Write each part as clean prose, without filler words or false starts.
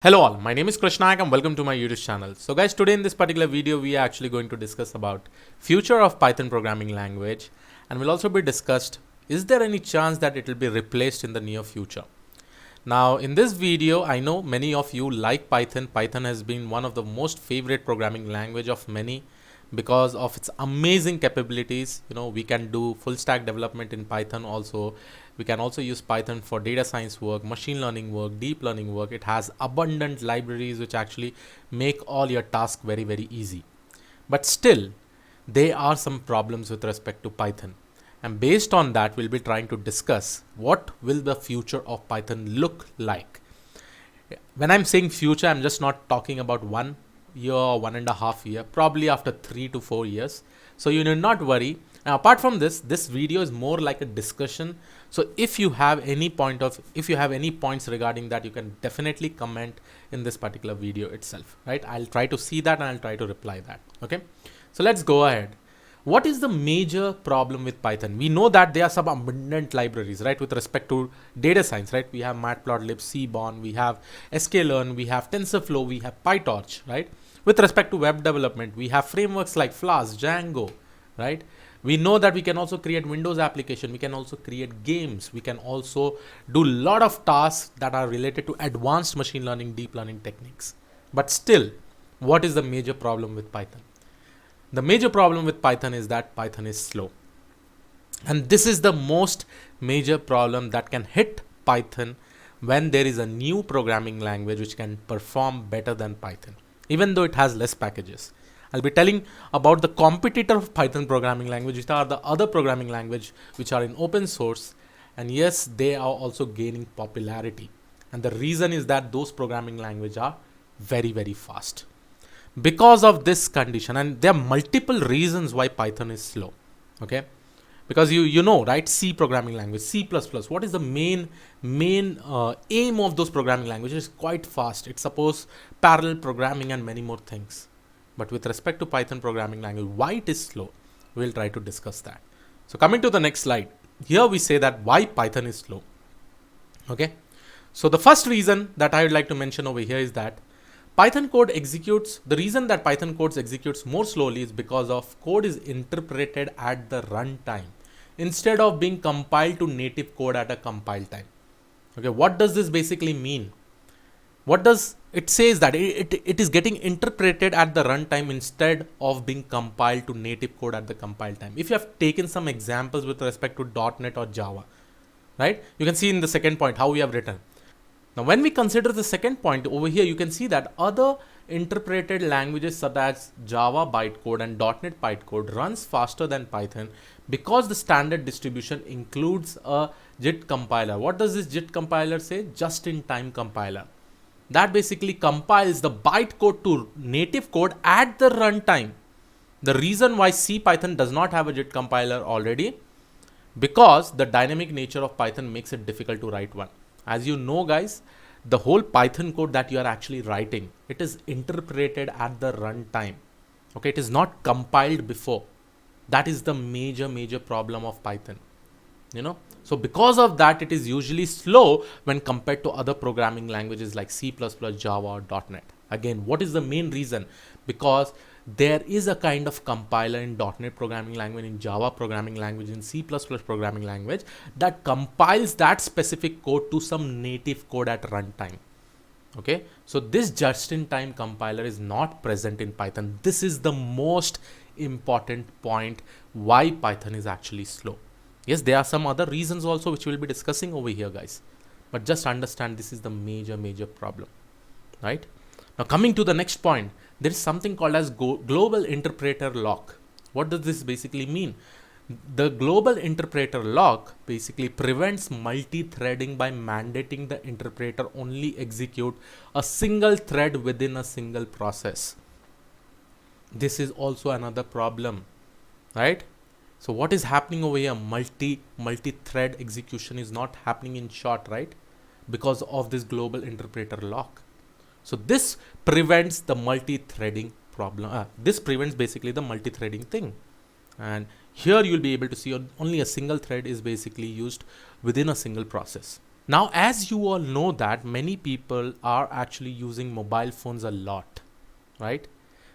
Hello all, my name is Krishnayak and welcome to my YouTube channel. So guys, today in this particular video, we are actually going to discuss about future of Python programming language, and will also be discussed, is there any chance that it will be replaced in the near future? Now in this video, I know many of you like Python. Python has been one of the most favorite programming language of many because of its amazing capabilities. We can do full stack development in Python also. We can also use Python for data science work, machine learning work, deep learning work. It has abundant libraries which actually make all your tasks very, very easy. But still, there are some problems with respect to Python. And based on that, we'll be trying to discuss what will the future of Python look like. When I'm saying future, I'm just not talking about 1 year or 1.5 years, probably after 3 to 4 years. So you need not worry. Now, apart from this video is more like a discussion. So if you have any points regarding that, you can definitely comment in this particular video itself, right? I'll try to see that and I'll try to reply that. Okay. So let's go ahead. What is the major problem with Python? We know that there are some abundant libraries, right? With respect to data science, right? We have Matplotlib, Seaborn, we have sklearn, we have TensorFlow, we have PyTorch, right? With respect to web development, we have frameworks like Flask, Django, right? We know that we can also create Windows application. We can also create games. We can also do a lot of tasks that are related to advanced machine learning, deep learning techniques. But still, what is the major problem with Python? The major problem with Python is that Python is slow. And this is the most major problem that can hit Python when there is a new programming language which can perform better than Python, even though it has less packages. I'll be telling about the competitor of Python programming language, which are the other programming language which are in open source. And yes, they are also gaining popularity. And the reason is that those programming language are very, very fast. Because of this condition, and there are multiple reasons why Python is slow. Okay. Because you know, right? C programming language, C++. What is the main aim of those programming languages? It's quite fast. It supports parallel programming and many more things. But with respect to Python programming language, why it is slow, we'll try to discuss that. So coming to the next slide, here we say that why Python is slow. Okay. So the first reason that I would like to mention over here is that Python code executes, the reason that Python code executes more slowly is because of code is interpreted at the runtime instead of being compiled to native code at a compile time. Okay. What does this basically mean? What does it says that it is getting interpreted at the runtime instead of being compiled to native code at the compile time. If you have taken some examples with respect to .NET or Java, right? You can see in the second point how we have written. Now, when we consider the second point over here, you can see that other interpreted languages such as Java bytecode and .NET bytecode runs faster than Python because the standard distribution includes a JIT compiler. What does this JIT compiler say? Just-in-time compiler. That basically compiles the bytecode to native code at the runtime. The reason why Python does not have a JIT compiler already, because the dynamic nature of Python makes it difficult to write one. As you know, guys, the whole Python code that you are actually writing, it is interpreted at the runtime. Okay, it is not compiled before. That is the major problem of Python. So because of that, it is usually slow when compared to other programming languages like C++, Java, or .NET. Again, what is the main reason? Because there is a kind of compiler in .NET programming language, in Java programming language, in C++ programming language that compiles that specific code to some native code at runtime. Okay, so this just-in-time compiler is not present in Python. This is the most important point why Python is actually slow. Yes, there are some other reasons also which we'll be discussing over here, guys. But just understand this is the major problem, right? Now coming to the next point, there is something called as global interpreter lock. What does this basically mean? The global interpreter lock basically prevents multi-threading by mandating the interpreter only execute a single thread within a single process. This is also another problem, right? So what is happening over here? Multi-thread execution is not happening in short, right? Because of this global interpreter lock. So this prevents the multi-threading problem. This prevents basically the multi-threading thing. And here you'll be able to see only a single thread is basically used within a single process. Now, as you all know that many people are actually using mobile phones a lot, right?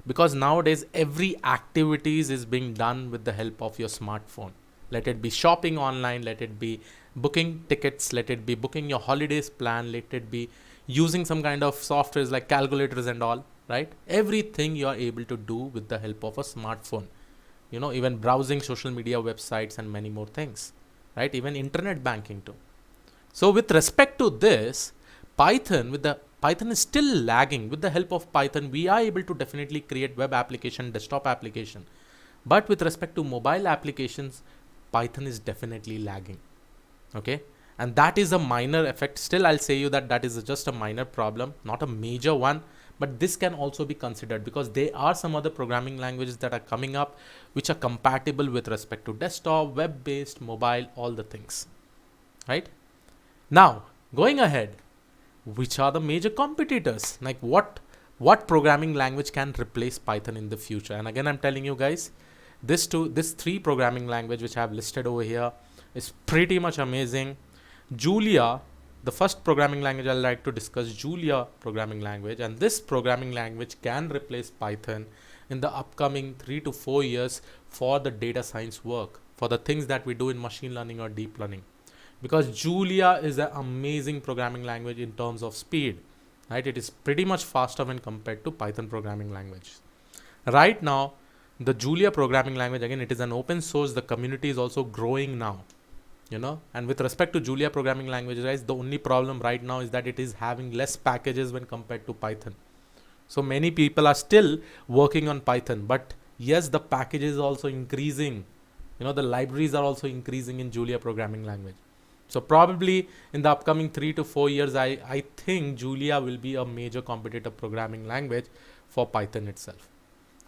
Because nowadays every activities is being done with the help of your smartphone. Let it be shopping online, let it be booking tickets, let it be booking your holidays plan, let it be using some kind of softwares like calculators and all, right? Everything you are able to do with the help of a smartphone. Even browsing social media websites and many more things, right? Even internet banking too. So with respect to this, Python is still lagging. With the help of Python, we are able to definitely create web application, desktop application. But with respect to mobile applications, Python is definitely lagging. Okay. And that is a minor effect. Still, I'll say you that is just a minor problem, not a major one. But this can also be considered because there are some other programming languages that are coming up which are compatible with respect to desktop, web-based, mobile, all the things. Right? Now, going ahead, which are the major competitors? Like what programming language can replace Python in the future? And again, I'm telling you guys, this three programming language which I have listed over here is pretty much amazing. Julia, the first programming language I'd like to discuss, Julia programming language, and this programming language can replace Python in the upcoming 3 to 4 years for the data science work, for the things that we do in machine learning or deep learning. Because Julia is an amazing programming language in terms of speed, right? It is pretty much faster when compared to Python programming language. Right now, the Julia programming language, again, it is an open source. The community is also growing now, and with respect to Julia programming language, guys, the only problem right now is that it is having less packages when compared to Python. So many people are still working on Python, but yes, the packages are also increasing. The libraries are also increasing in Julia programming language. So probably in the upcoming 3 to 4 years, I think Julia will be a major competitor programming language for Python itself.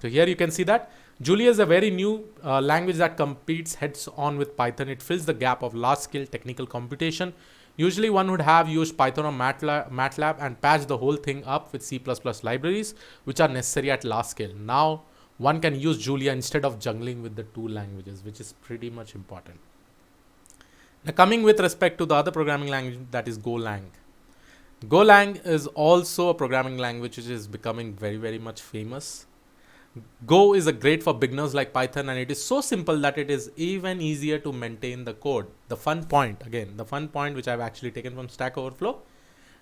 So here you can see that Julia is a very new language that competes heads on with Python. It fills the gap of large scale technical computation. Usually one would have used Python or MATLAB and patched the whole thing up with C++ libraries, which are necessary at large scale. Now one can use Julia instead of juggling with the two languages, which is pretty much important. Now coming with respect to the other programming language, that is Golang. Golang is also a programming language which is becoming very, very much famous. Go is a great for beginners like Python, and it is so simple that it is even easier to maintain the code. The fun point which I've actually taken from Stack Overflow,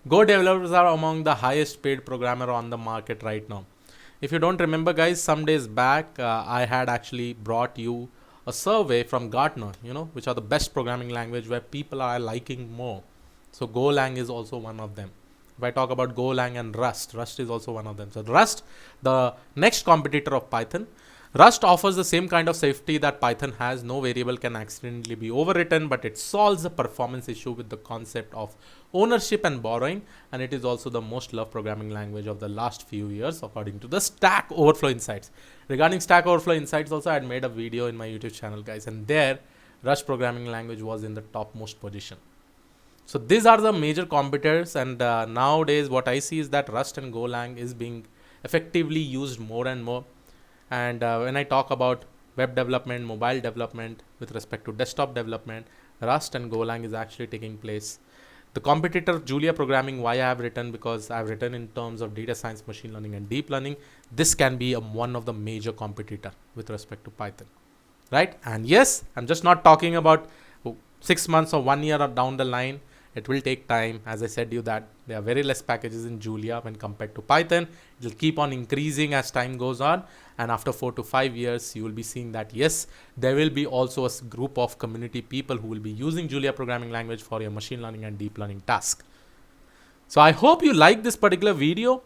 Go developers are among the highest paid programmer on the market right now. If you don't remember, guys, some days back I had actually brought you a survey from Gartner, which are the best programming language where people are liking more. So Golang is also one of them. If I talk about Golang and Rust is also one of them. So Rust, the next competitor of Python, Rust offers the same kind of safety that Python has. No variable can accidentally be overwritten, but it solves the performance issue with the concept of ownership and borrowing. And it is also the most loved programming language of the last few years, according to the Stack Overflow Insights. Regarding Stack Overflow Insights also, I had made a video in my YouTube channel, guys, and there Rust programming language was in the topmost position. So these are the major competitors, and nowadays what I see is that Rust and Golang is being effectively used more and more. And when I talk about web development, mobile development, with respect to desktop development, Rust and Golang is actually taking place. The competitor Julia programming, why I have written, because I have written in terms of data science, machine learning and deep learning. This can be one of the major competitor with respect to Python, right? And yes, I'm just not talking about 6 months or 1 year or down the line. It will take time. As I said you that there are very less packages in Julia when compared to Python. It will keep on increasing as time goes on. And after 4 to 5 years, you will be seeing that, yes, there will be also a group of community people who will be using Julia programming language for your machine learning and deep learning task. So I hope you like this particular video.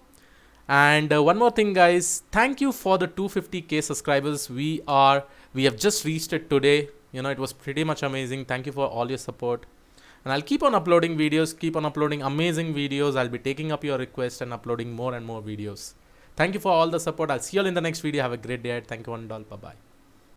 And one more thing, guys, thank you for the 250k subscribers. We have just reached it today. It was pretty much amazing. Thank you for all your support. And I'll keep on uploading videos, keep on uploading amazing videos. I'll be taking up your request and uploading more and more videos. Thank you for all the support. I'll see you all in the next video. Have a great day. Thank you and all. Bye-bye.